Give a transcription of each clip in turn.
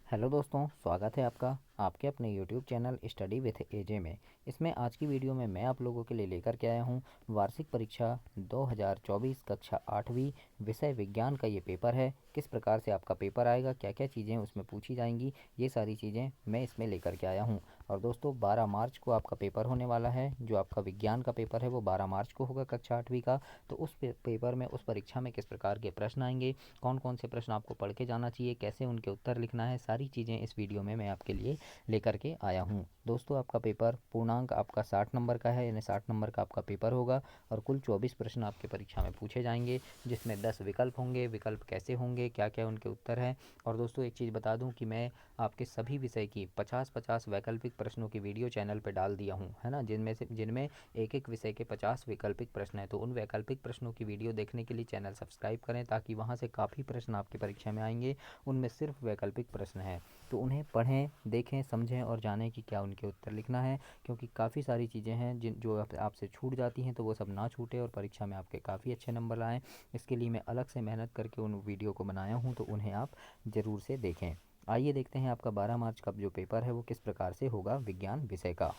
Hello दोस्तों, स्वागत है आपका आपके अपने यूट्यूब चैनल स्टडी विथ एजे में। इसमें आज की वीडियो में मैं आप लोगों के लिए लेकर के आया हूँ वार्षिक परीक्षा 2024 कक्षा 8वीं विषय विज्ञान का ये पेपर है। किस प्रकार से आपका पेपर आएगा, क्या क्या चीज़ें उसमें पूछी जाएंगी, ये सारी चीज़ें मैं इसमें लेकर के आया हूँ। और दोस्तों 12 मार्च को आपका पेपर होने वाला है। जो आपका विज्ञान का पेपर है वो 12 मार्च को होगा कक्षा 8वीं का। तो उस पेपर में, उस परीक्षा में किस प्रकार के प्रश्न आएंगे, कौन कौन से प्रश्न आपको पढ़ के जाना चाहिए, कैसे उनके उत्तर लिखना है, सारी चीज़ें इस वीडियो में मैं आपके लिए लेकर के आया हूँ। दोस्तों आपका पेपर पूर्णांक आपका 60 नंबर का है, यानी 60 नंबर का आपका पेपर होगा और कुल 24 प्रश्न आपके परीक्षा में पूछे जाएंगे, जिसमें 10 विकल्प होंगे। विकल्प कैसे होंगे, क्या क्या उनके उत्तर हैं। और दोस्तों एक चीज़ बता दूं कि मैं आपके सभी विषय की 50-50 वैकल्पिक प्रश्नों की वीडियो चैनल पर डाल दिया हूँ, है ना, जिनमें एक एक विषय के 50 वैकल्पिक प्रश्न हैं। तो उन वैकल्पिक प्रश्नों की वीडियो देखने के लिए चैनल सब्सक्राइब करें, ताकि वहाँ से काफ़ी प्रश्न आपकी परीक्षा में आएंगे, उनमें सिर्फ वैकल्पिक प्रश्न हैं। तो उन्हें पढ़ें, देखें, समझें और जानें कि क्या उनके उत्तर लिखना है, क्योंकि काफ़ी सारी चीज़ें हैं जो आपसे छूट जाती हैं, तो वो सब ना छूटे और परीक्षा में आपके काफ़ी अच्छे नंबर आएँ। इसके लिए मैं अलग से मेहनत करके उन वीडियो को बनाया हूँ, तो उन्हें आप ज़रूर से देखें। आइए देखते हैं आपका 12 मार्च का जो पेपर है वो किस प्रकार से होगा विज्ञान विषय का।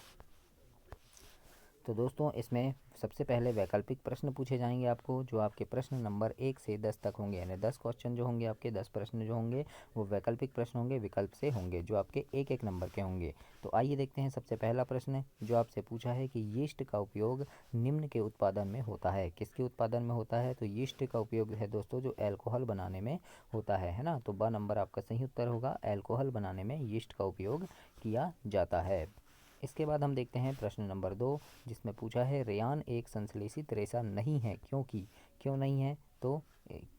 तो दोस्तों इसमें सबसे पहले वैकल्पिक प्रश्न पूछे जाएंगे आपको, जो आपके प्रश्न नंबर 1 से 10 तक होंगे, यानी 10 क्वेश्चन जो होंगे आपके, 10 प्रश्न जो होंगे वो वैकल्पिक प्रश्न होंगे, विकल्प से होंगे, जो आपके एक एक नंबर के होंगे। तो आइए देखते हैं सबसे पहला प्रश्न जो आपसे पूछा है कि यीस्ट का उपयोग निम्न के उत्पादन में होता है। किसके उत्पादन में होता है? तो यीस्ट का उपयोग है दोस्तों जो एल्कोहल बनाने में होता है ना। तो ब नंबर आपका सही उत्तर होगा, एल्कोहल बनाने में यीस्ट का उपयोग किया जाता है। इसके बाद हम देखते हैं प्रश्न नंबर 2, जिसमें पूछा है रेयान एक संश्लेषित रेशा नहीं है, क्योंकि क्यों नहीं है? तो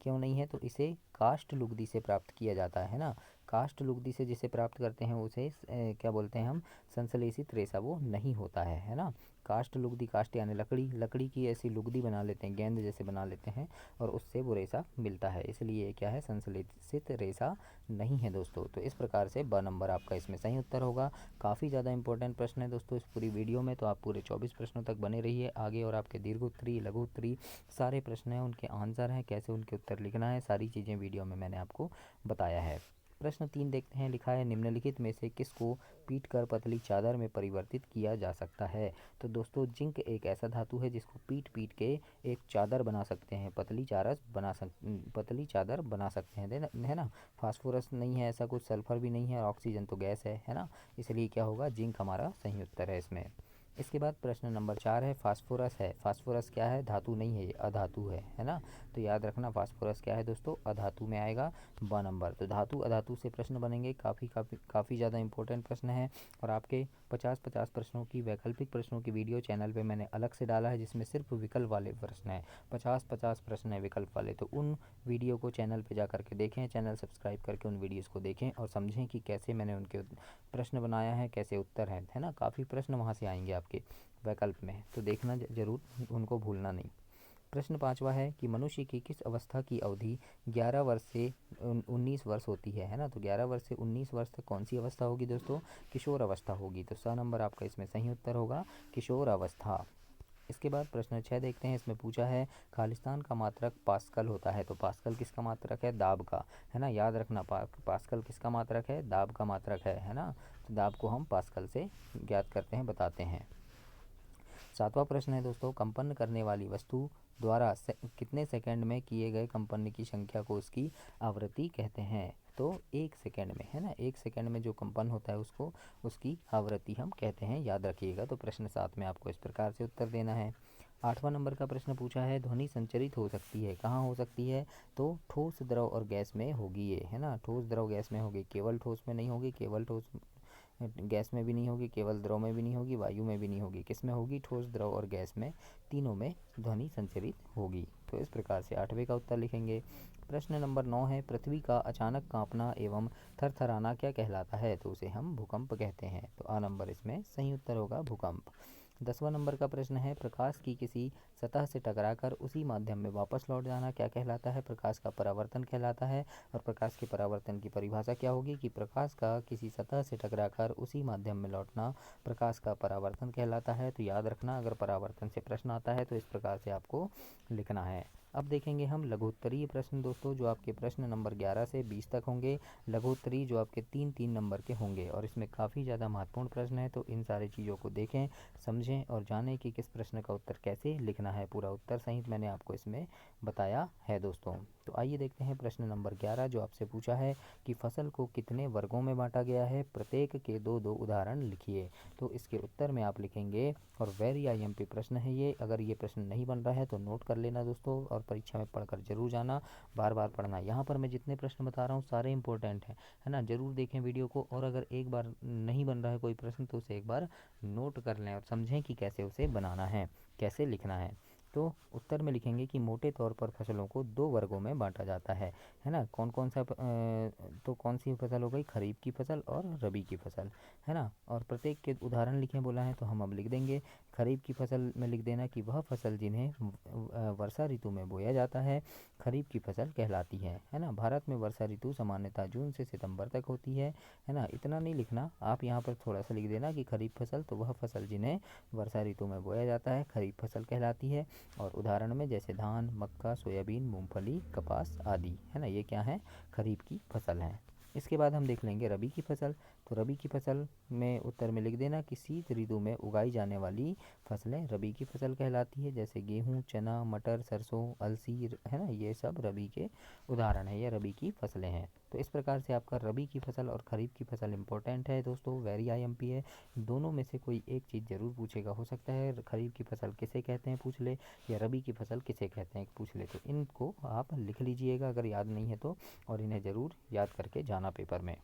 क्यों नहीं है? तो इसे काष्ठ लुगदी से प्राप्त किया जाता है ना। काष्ठ लुगदी से जिसे प्राप्त करते हैं उसे क्या बोलते हैं हम? संश्लेषित रेशा वो नहीं होता है ना। काष्ठ लुगदी, काष्ठ यानी लकड़ी, लकड़ी की ऐसी लुगदी बना लेते हैं, गेंद जैसे बना लेते हैं और उससे वो रेशा मिलता है, इसलिए ये क्या है? संश्लेषित रेशा नहीं है दोस्तों। तो इस प्रकार से ब नंबर आपका इसमें सही उत्तर होगा। काफ़ी ज़्यादा इंपॉर्टेंट प्रश्न है दोस्तों इस पूरी वीडियो में, तो आप पूरे 24 प्रश्नों तक बने रहिए आगे। और आपके दीर्घ उत्तरी, लघु उत्तरी सारे प्रश्न हैं, उनके आंसर हैं, कैसे उनके उत्तर लिखना है, सारी चीज़ें वीडियो में मैंने आपको बताया है। प्रश्न 3 देखते हैं। लिखा है निम्नलिखित में से किसको पीट कर पतली चादर में परिवर्तित किया जा सकता है? तो दोस्तों जिंक एक ऐसा धातु है जिसको पीट पीट के एक चादर बना सकते हैं, पतली चादर बना सकते हैं, है ना। फास्फोरस नहीं है ऐसा कुछ, सल्फर भी नहीं है, ऑक्सीजन तो गैस है ना। इसलिए क्या होगा? जिंक हमारा सही उत्तर है इसमें। इसके बाद प्रश्न नंबर 4 है फास्फोरस है। फास्फोरस क्या है? धातु नहीं है, ये अधातु है ना। तो याद रखना फास्फोरस क्या है दोस्तों? अधातु में आएगा ब नंबर। तो धातु अधातु से प्रश्न बनेंगे, काफ़ी ज़्यादा इंपॉर्टेंट प्रश्न है। और आपके 50-50 प्रश्नों की, वैकल्पिक प्रश्नों की वीडियो चैनल पे मैंने अलग से डाला है, जिसमें सिर्फ विकल्प वाले प्रश्न हैं। 50-50 प्रश्न है विकल्प वाले। तो उन वीडियो को चैनल पे जा करके देखें, चैनल सब्सक्राइब करके उन वीडियोस को देखें और समझें कि कैसे मैंने उनके प्रश्न बनाया है, कैसे उत्तर हैं, है ना। काफ़ी प्रश्न वहाँ से आएंगे आपके वैकल्प में, तो देखना ज़रूर, उनको भूलना नहीं। प्रश्न 5वां है कि मनुष्य की किस अवस्था की अवधि 11 वर्ष से 19 वर्ष होती है ना। तो 11 वर्ष से 19 वर्ष तक कौन सी अवस्था होगी दोस्तों? किशोर अवस्था होगी। तो स नंबर आपका इसमें सही उत्तर होगा, किशोर अवस्था। इसके बाद प्रश्न 6 देखते हैं। इसमें पूछा है खालिस्तान का मात्रक पास्कल होता है। तो पास्कल किसका मात्रक है? दाब का, है ना। याद रखना पास्कल किसका मात्रक है? दाब का मात्रक है ना। तो दाब को हम पास्कल से ज्ञात करते हैं, बताते हैं। 7वां प्रश्न है दोस्तों, कंपन करने वाली वस्तु द्वारा कितने सेकंड में किए गए कंपन की संख्या को उसकी आवृत्ति कहते हैं? तो 1 सेकंड में, है ना। 1 सेकंड में जो कंपन होता है उसको उसकी आवृत्ति हम कहते हैं, याद रखिएगा। तो प्रश्न 7 में आपको इस प्रकार से उत्तर देना है। 8वां नंबर का प्रश्न पूछा है ध्वनि संचरित हो सकती है, कहाँ हो सकती है? तो ठोस, द्रव और गैस में होगी ये, है ना। ठोस, द्रव, गैस में होगी, केवल ठोस में नहीं होगी, केवल ठोस गैस में भी नहीं होगी, केवल द्रव में भी नहीं होगी, वायु में भी नहीं होगी। किस में होगी? ठोस, द्रव और गैस में, तीनों में ध्वनि संचरित होगी। तो इस प्रकार से 8वें का उत्तर लिखेंगे। प्रश्न नंबर 9 है पृथ्वी का अचानक कांपना एवं थरथराना क्या कहलाता है? तो उसे हम भूकंप कहते हैं। तो आ नंबर इसमें सही उत्तर होगा, भूकंप। 10वां नंबर का प्रश्न है प्रकाश की किसी सतह से टकराकर उसी माध्यम में वापस लौट जाना क्या कहलाता है? प्रकाश का परावर्तन कहलाता है। और प्रकाश के परावर्तन की परिभाषा क्या होगी? कि प्रकाश का किसी सतह से टकराकर उसी माध्यम में लौटना प्रकाश का परावर्तन कहलाता है। तो याद रखना, अगर परावर्तन से प्रश्न आता है तो इस प्रकार से आपको लिखना है। अब देखेंगे हम लघुत्तरीय प्रश्न दोस्तों, जो आपके प्रश्न नंबर 11 से 20 तक होंगे। लघुत्तरीय जो आपके 3-3 नंबर के होंगे और इसमें काफ़ी ज़्यादा महत्वपूर्ण प्रश्न है, तो इन सारी चीज़ों को देखें, समझें और जानें कि किस प्रश्न का उत्तर कैसे लिखना है। पूरा उत्तर सहित मैंने आपको इसमें बताया है दोस्तों। तो आइए देखते हैं प्रश्न नंबर 11, जो आपसे पूछा है कि फसल को कितने वर्गों में बांटा गया है, प्रत्येक के 2-2 उदाहरण लिखिए। तो इसके उत्तर में आप लिखेंगे, और वेरी IMP प्रश्न है ये। अगर ये प्रश्न नहीं बन रहा है तो नोट कर लेना दोस्तों, और परीक्षा में पढ़कर जरूर जाना, बार बार पढ़ना। यहाँ पर मैं जितने प्रश्न बता रहा हूँ सारे इंपॉर्टेंट हैं, है ना। जरूर देखें वीडियो को, और अगर एक बार नहीं बन रहा है कोई प्रश्न तो उसे एक बार नोट कर लें और समझें कि कैसे उसे बनाना है, कैसे लिखना है। तो उत्तर में लिखेंगे कि मोटे तौर पर फसलों को 2 वर्गों में बांटा जाता है ना। कौन कौन सा तो कौन सी फसल हो गई, खरीफ की फसल और रबी की फसल, है ना। और प्रत्येक के उदाहरण लिखें बोला है, तो हम अब लिख देंगे खरीफ की फसल में लिख देना कि वह फसल जिन्हें वर्षा ऋतु में बोया जाता है खरीफ की फसल कहलाती है ना। भारत में वर्षा ऋतु सामान्यतः जून से सितंबर तक होती है ना। इतना नहीं लिखना आप, यहाँ पर थोड़ा सा लिख देना कि खरीफ फसल तो वह फसल जिन्हें वर्षा ऋतु में बोया जाता है खरीफ फसल कहलाती है। और उदाहरण में जैसे धान, मक्का, सोयाबीन, मूंगफली, कपास आदि, है ना, ये क्या है, खरीफ की फसल हैं। इसके बाद हम देख लेंगे रबी की फसल। तो रबी की फसल में उत्तर में लिख देना कि शीत ऋतु में उगाई जाने वाली फसलें रबी की फसल कहलाती है, जैसे गेहूँ, चना, मटर, सरसों, अलसी, है ना, ये सब रबी के उदाहरण है, ये रबी की फसलें हैं। तो इस प्रकार से आपका रबी की फसल और खरीफ की फसल इंपॉर्टेंट है दोस्तों, वेरी IMP है। दोनों में से कोई एक चीज़ जरूर पूछेगा, हो सकता है खरीफ की फसल किसे कहते हैं पूछ ले, या रबी की फसल किसे कहते हैं पूछ ले। तो इनको आप लिख लीजिएगा अगर याद नहीं है तो, और इन्हें ज़रूर याद करके जाना पेपर में।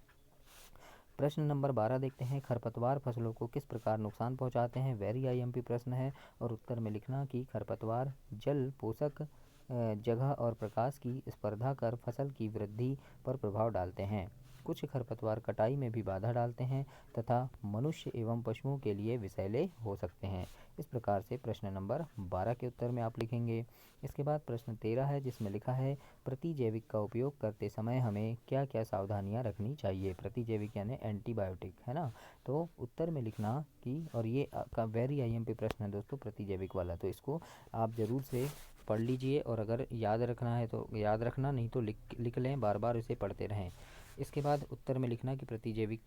प्रश्न नंबर 12 देखते हैं, खरपतवार फसलों को किस प्रकार नुकसान पहुंचाते हैं, वेरी IMP प्रश्न है। और उत्तर में लिखना कि खरपतवार जल, पोषक, जगह और प्रकाश की स्पर्धा कर फसल की वृद्धि पर प्रभाव डालते हैं। कुछ खरपतवार कटाई में भी बाधा डालते हैं तथा मनुष्य एवं पशुओं के लिए विषैले हो सकते हैं। इस प्रकार से प्रश्न नंबर 12 के उत्तर में आप लिखेंगे। इसके बाद प्रश्न 13 है, जिसमें लिखा है प्रतिजैविक का उपयोग करते समय हमें क्या क्या सावधानियां रखनी चाहिए। प्रतिजैविक यानी एंटीबायोटिक, है ना। तो उत्तर में लिखना कि, और ये आपका वेरी IMP प्रश्न है दोस्तों प्रतिजैविक वाला, तो इसको आप ज़रूर से पढ़ लीजिए, और अगर याद रखना है तो याद रखना, नहीं तो लिख लें, बार बार इसे पढ़ते रहें। इसके बाद उत्तर में लिखना कि प्रतिजैविक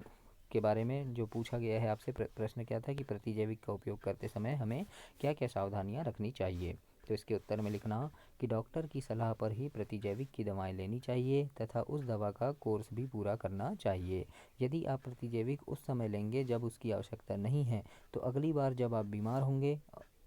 के बारे में जो पूछा गया है आपसे, प्रश्न क्या था कि प्रतिजैविक का उपयोग करते समय हमें क्या क्या सावधानियां रखनी चाहिए। तो इसके उत्तर में लिखना कि डॉक्टर की सलाह पर ही प्रतिजैविक की दवाएं लेनी चाहिए तथा उस दवा का कोर्स भी पूरा करना चाहिए। यदि आप प्रतिजैविक उस समय लेंगे जब उसकी आवश्यकता नहीं है, तो अगली बार जब आप बीमार होंगे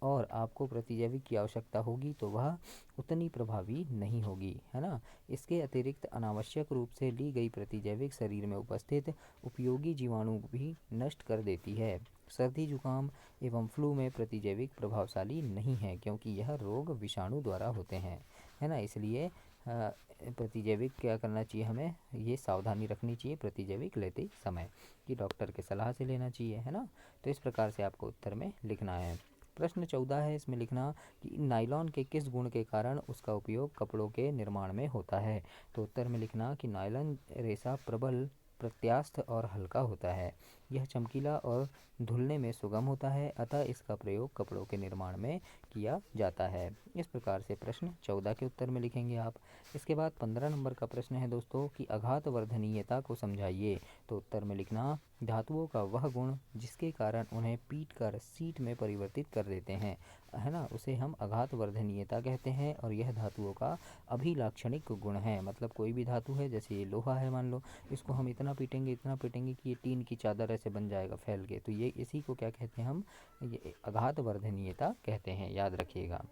और आपको प्रतिजैविक की आवश्यकता होगी तो वह उतनी प्रभावी नहीं होगी, है ना। इसके अतिरिक्त अनावश्यक रूप से ली गई प्रतिजैविक शरीर में उपस्थित उपयोगी जीवाणु भी नष्ट कर देती है। सर्दी, जुकाम एवं फ्लू में प्रतिजैविक प्रभावशाली नहीं है, क्योंकि यह रोग विषाणु द्वारा होते हैं, है ना। इसलिए प्रतिजैविक क्या करना चाहिए, हमें ये सावधानी रखनी चाहिए प्रतिजैविक लेते समय कि डॉक्टर के सलाह से लेना चाहिए, है ना। तो इस प्रकार से आपको उत्तर में लिखना है। प्रश्न 14 है, इसमें लिखना कि नायलॉन के किस गुण के कारण उसका उपयोग कपड़ों के निर्माण में होता है। तो उत्तर में लिखना कि नायलॉन रेशा प्रबल, प्रत्यास्थ और हल्का होता है। यह चमकीला और धुलने में सुगम होता है, अतः इसका प्रयोग कपड़ों के निर्माण में किया जाता है। इस प्रकार से प्रश्न 14 के उत्तर में लिखेंगे आप। इसके बाद 15 नंबर का प्रश्न है दोस्तों कि आघात वर्धनीयता को समझाइए। तो उत्तर में लिखना धातुओं का वह गुण जिसके कारण उन्हें पीट कर सीट में परिवर्तित कर देते हैं, है ना, उसे हम आघात वर्धनीयता कहते हैं। और यह धातुओं का अभिलाक्षणिक गुण है। मतलब कोई भी धातु है, जैसे ये लोहा है मान लो, इसको हम इतना पीटेंगे कि ये टीन की चादर ऐसे बन जाएगा फैल के, तो ये इसी को क्या कहते हैं हम, ये आघात वर्धनीयता कहते हैं, याद रखिएगा।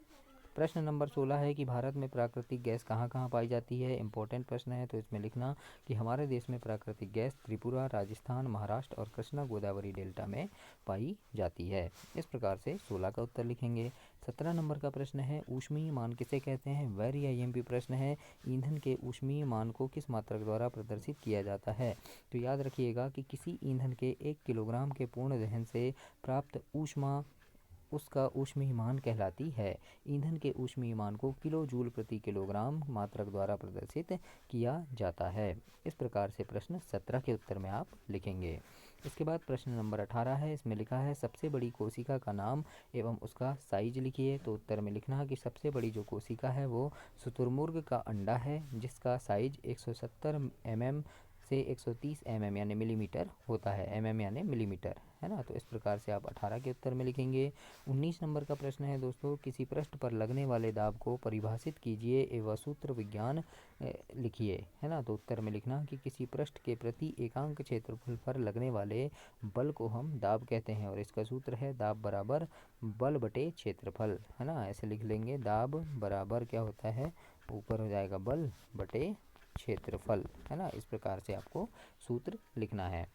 प्रश्न नंबर 16 है कि भारत में प्राकृतिक गैस कहाँ कहाँ पाई जाती है। इंपॉर्टेंट प्रश्न है, तो इसमें लिखना कि हमारे देश में प्राकृतिक गैस त्रिपुरा, राजस्थान, महाराष्ट्र और कृष्णा गोदावरी डेल्टा में पाई जाती है। इस प्रकार से 16 का उत्तर लिखेंगे। 17 नंबर का प्रश्न है, ऊष्मीय मान किसे कहते हैं, वेरी IMP प्रश्न है। ईंधन के ऊष्मीय मान को किस मात्रक द्वारा प्रदर्शित किया जाता है। तो याद रखिएगा कि किसी ईंधन के 1 किलोग्राम के पूर्ण दहन से प्राप्त ऊष्मा उसका ऊष्मीयमान कहलाती है। ईंधन के ऊष्मीयमान को किलो जूल प्रति किलोग्राम मात्रक द्वारा प्रदर्शित किया जाता है। इस प्रकार से प्रश्न 17 के उत्तर में आप लिखेंगे। इसके बाद प्रश्न नंबर 18 है। इसमें लिखा है सबसे बड़ी कोशिका का नाम एवं उसका साइज लिखिए। तो उत्तर में लिखना है कि सबसे बड़ी जो कोशिका है वो शुतुरमुर्ग का अंडा है, जिसका साइज 170 mm से 130 mm यानी मिलीमीटर होता है। mm यानी मिलीमीटर, है ना। तो इस प्रकार से आप 18 के उत्तर में लिखेंगे। 19 नंबर का प्रश्न है दोस्तों, किसी पृष्ठ पर लगने वाले दाब को परिभाषित कीजिए एवं सूत्र विज्ञान लिखिए, है ना। तो उत्तर में लिखना कि किसी पृष्ठ के प्रति एकांक क्षेत्रफल पर लगने वाले बल को हम दाब कहते हैं, और इसका सूत्र है दाब बराबर बल बटे क्षेत्रफल, है ना। ऐसे लिख लेंगे, दाब बराबर क्या होता है, ऊपर हो जाएगा बल बटे क्षेत्रफल, है ना। इस प्रकार से आपको सूत्र लिखना है।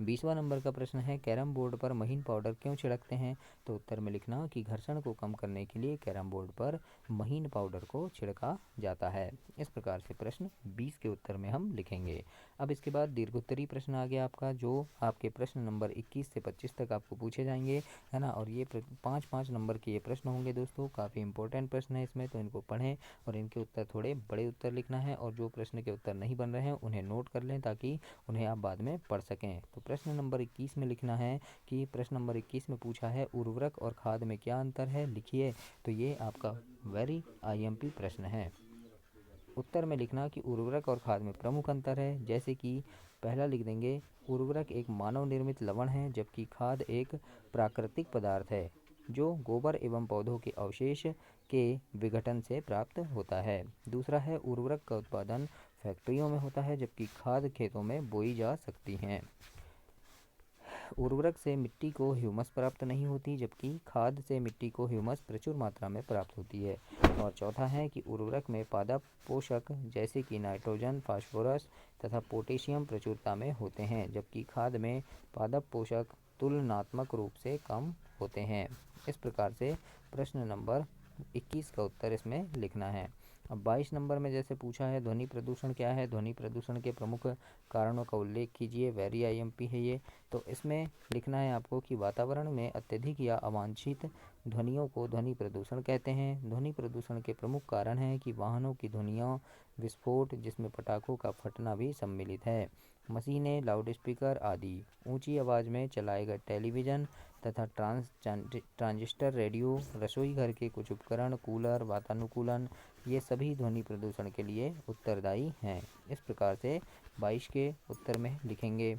20वां नंबर का प्रश्न है, कैरम बोर्ड पर महीन पाउडर क्यों छिड़कते हैं। तो उत्तर में लिखना कि घर्षण को कम करने के लिए कैरम बोर्ड पर महीन पाउडर को छिड़का जाता है। इस प्रकार से प्रश्न 20 के उत्तर में हम लिखेंगे। अब इसके बाद दीर्घोत्तरी प्रश्न आ गया आपका, जो आपके प्रश्न नंबर 21 से 25 तक आपको पूछे जाएंगे, है ना। और ये 5-5 नंबर के ये प्रश्न होंगे दोस्तों, काफ़ी इंपॉर्टेंट प्रश्न है इसमें, तो इनको पढ़ें और इनके उत्तर थोड़े बड़े उत्तर लिखना है, और जो प्रश्न के उत्तर नहीं बन रहे हैं उन्हें नोट कर लें ताकि उन्हें आप बाद में पढ़ सकें। तो प्रश्न नंबर 21 में लिखना है कि प्रश्न नंबर 21 में पूछा है उर्वरक और खाद में क्या अंतर है, लिखिए। तो ये आपका वेरी IMP प्रश्न है। उत्तर में लिखना कि उर्वरक और खाद में प्रमुख अंतर है, जैसे कि पहला लिख देंगे, उर्वरक एक मानव निर्मित लवण है, जबकि खाद एक प्राकृतिक पदार्थ है जो गोबर एवं पौधों के अवशेष के विघटन से प्राप्त होता है। दूसरा है, उर्वरक का उत्पादन फैक्ट्रियों में होता है, जबकि खाद खेतों में बोई जा सकती हैं। उर्वरक से मिट्टी को ह्यूमस प्राप्त नहीं होती, जबकि खाद से मिट्टी को ह्यूमस प्रचुर मात्रा में प्राप्त होती है। और चौथा है कि उर्वरक में पादप पोषक जैसे कि नाइट्रोजन, फास्फोरस तथा पोटेशियम प्रचुरता में होते हैं, जबकि खाद में पादप पोषक तुलनात्मक रूप से कम होते हैं। इस प्रकार से प्रश्न नंबर 21 का उत्तर इसमें लिखना है। अब 22 नंबर में जैसे पूछा है ध्वनि प्रदूषण क्या है, ध्वनि प्रदूषण के प्रमुख कारणों का उल्लेख कीजिए, वेरी IMP है ये। तो इसमें लिखना है आपको कि वातावरण में अत्यधिक या अवांछित ध्वनियों को ध्वनि प्रदूषण कहते हैं। ध्वनि प्रदूषण के प्रमुख कारण हैं कि वाहनों की ध्वनियाँ, विस्फोट जिसमें पटाखों का फटना भी सम्मिलित है, मशीनें, लाउडस्पीकर आदि, ऊंची आवाज़ में चलाए गए टेलीविज़न तथा ट्रांजिस्टर रेडियो, रसोई घर के कुछ उपकरण, कूलर, वातानुकूलन, ये सभी ध्वनि प्रदूषण के लिए उत्तरदायी हैं। इस प्रकार से 22 के उत्तर में लिखेंगे।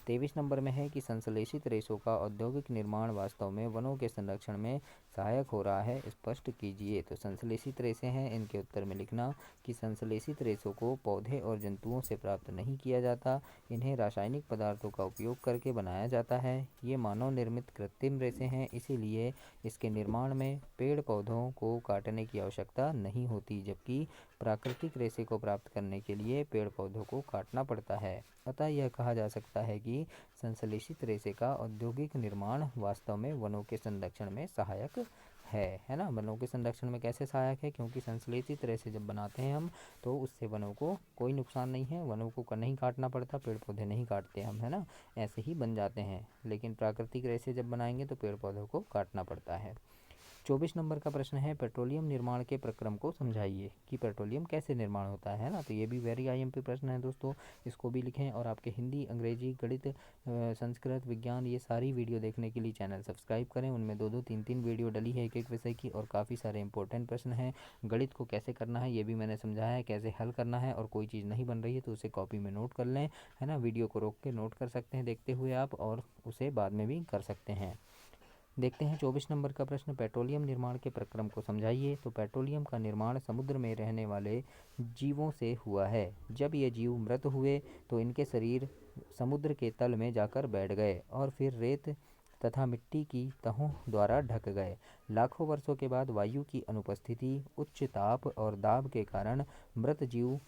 23 नंबर में है कि संश्लेषित रेशों का औद्योगिक निर्माण वास्तव में वनों के संरक्षण में सहायक हो रहा है, स्पष्ट कीजिए। तो संश्लेषित रेशे हैं, इनके उत्तर में लिखना कि संश्लेषित रेशों को पौधे और जंतुओं से प्राप्त नहीं किया जाता, इन्हें रासायनिक पदार्थों का उपयोग करके बनाया जाता है। ये मानव निर्मित कृत्रिम रेशे हैं, इसीलिए इसके निर्माण में पेड़ पौधों को काटने की आवश्यकता नहीं होती, जबकि प्राकृतिक रेशे को प्राप्त करने के लिए पेड़ पौधों को काटना पड़ता है। अतः यह कहा जा सकता है कि संश्लेषित रेशे का औद्योगिक निर्माण वास्तव में वनों के संरक्षण में सहायक है ना। वनों के संरक्षण में कैसे सहायक है, क्योंकि संश्लेषित रेशे जब बनाते हैं हम तो उससे वनों को कोई नुकसान नहीं है, वनों को नहीं काटना पड़ता, पेड़ पौधे नहीं काटते हम, है ना, ऐसे ही बन जाते हैं। लेकिन प्राकृतिक रेशे जब बनाएंगे तो पेड़ पौधों को काटना पड़ता है। 24 नंबर का प्रश्न है, पेट्रोलियम निर्माण के प्रक्रम को समझाइए, कि पेट्रोलियम कैसे निर्माण होता है ना। तो ये भी वेरी IMP प्रश्न है दोस्तों, इसको भी लिखें। और आपके हिंदी, अंग्रेजी, गणित, संस्कृत, विज्ञान, ये सारी वीडियो देखने के लिए चैनल सब्सक्राइब करें। उनमें 2-2, 3-3 वीडियो डली है एक विषय की, और काफ़ी सारे इंपॉर्टेंट प्रश्न हैं। गणित को कैसे करना है ये भी मैंने समझाया है, कैसे हल करना है, और कोई चीज़ नहीं बन रही है तो उसे कॉपी में नोट कर लें, है ना। वीडियो को रोक के नोट कर सकते हैं देखते हुए आप, और उसे बाद में भी कर सकते हैं। देखते हैं 24 नंबर का प्रश्न, पेट्रोलियम निर्माण के प्रक्रम को समझाइए। तो पेट्रोलियम का निर्माण समुद्र में रहने वाले जीवों से हुआ है। जब ये जीव मृत हुए तो इनके शरीर समुद्र के तल में जाकर बैठ गए और फिर रेत तथा मिट्टी की तहों द्वारा ढक गए। लाखों वर्षों के बाद वायु की अनुपस्थिति, उच्च ताप और दाब के कारण मृत जीव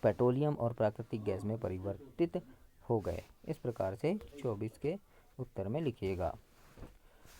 पेट्रोलियम और प्राकृतिक गैस में परिवर्तित हो गए। इस प्रकार से 24 के उत्तर में लिखिएगा।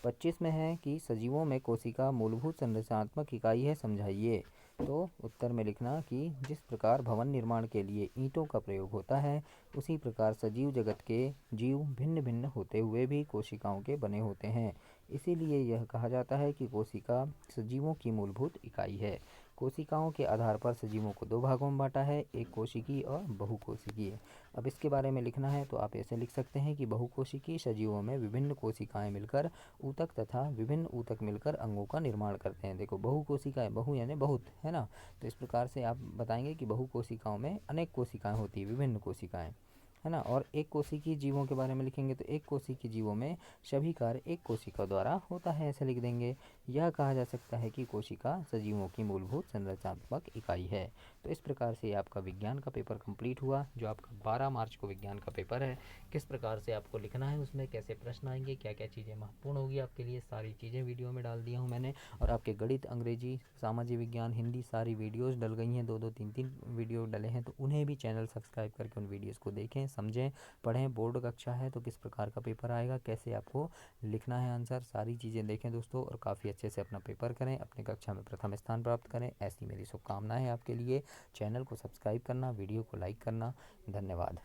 25 में है कि सजीवों में कोशिका मूलभूत संरचनात्मक इकाई है, समझाइए। तो उत्तर में लिखना कि जिस प्रकार भवन निर्माण के लिए ईंटों का प्रयोग होता है, उसी प्रकार सजीव जगत के जीव भिन्न भिन्न होते हुए भी कोशिकाओं के बने होते हैं। इसीलिए यह कहा जाता है कि कोशिका सजीवों की मूलभूत इकाई है। कोशिकाओं के आधार पर सजीवों को दो भागों में बांटा है, एक कोशिकीय और बहुकोशिकीय। अब इसके बारे में लिखना है तो आप ऐसे लिख सकते हैं कि बहुकोशिकीय सजीवों में विभिन्न कोशिकाएं मिलकर ऊतक तथा विभिन्न ऊतक मिलकर अंगों का निर्माण करते हैं। देखो बहुकोशिकाएं, बहु यानी बहुत, है ना। तो इस प्रकार से आप बताएंगे कि बहुकोशिकाओं में अनेक कोशिकाएं होती है, विभिन्न कोशिकाएं, है ना। और एक कोशिकीय जीवों के बारे में लिखेंगे तो एक कोशिकीय जीवों में सभी कार्य एक कोशिका द्वारा होता है, ऐसे लिख देंगे। यह कहा जा सकता है कि कोशिका सजीवों की मूलभूत संरचनात्मक इकाई है। तो इस प्रकार से आपका विज्ञान का पेपर कंप्लीट हुआ, जो आपका 12 मार्च को विज्ञान का पेपर है। किस प्रकार से आपको लिखना है, उसमें कैसे प्रश्न आएंगे, क्या क्या चीज़ें महत्वपूर्ण होगी आपके लिए, सारी चीज़ें वीडियो में डाल दिया हूँ मैंने। और आपके गणित, अंग्रेजी, सामाजिक विज्ञान, हिंदी सारी वीडियोस डल गई हैं, 2-2 3-3 वीडियो डले हैं। तो उन्हें भी चैनल सब्सक्राइब करके उन वीडियोस को देखें, समझें, पढ़ें। बोर्ड कक्षा है तो किस प्रकार का पेपर आएगा, कैसे आपको लिखना है आंसर, सारी चीज़ें देखें दोस्तों। और काफ़ी अच्छे से अपना पेपर करें, अपने कक्षा में प्रथम स्थान प्राप्त करें, ऐसी मेरी शुभकामनाएं हैं आपके लिए। चैनल को सब्सक्राइब करना, वीडियो को लाइक करना। धन्यवाद।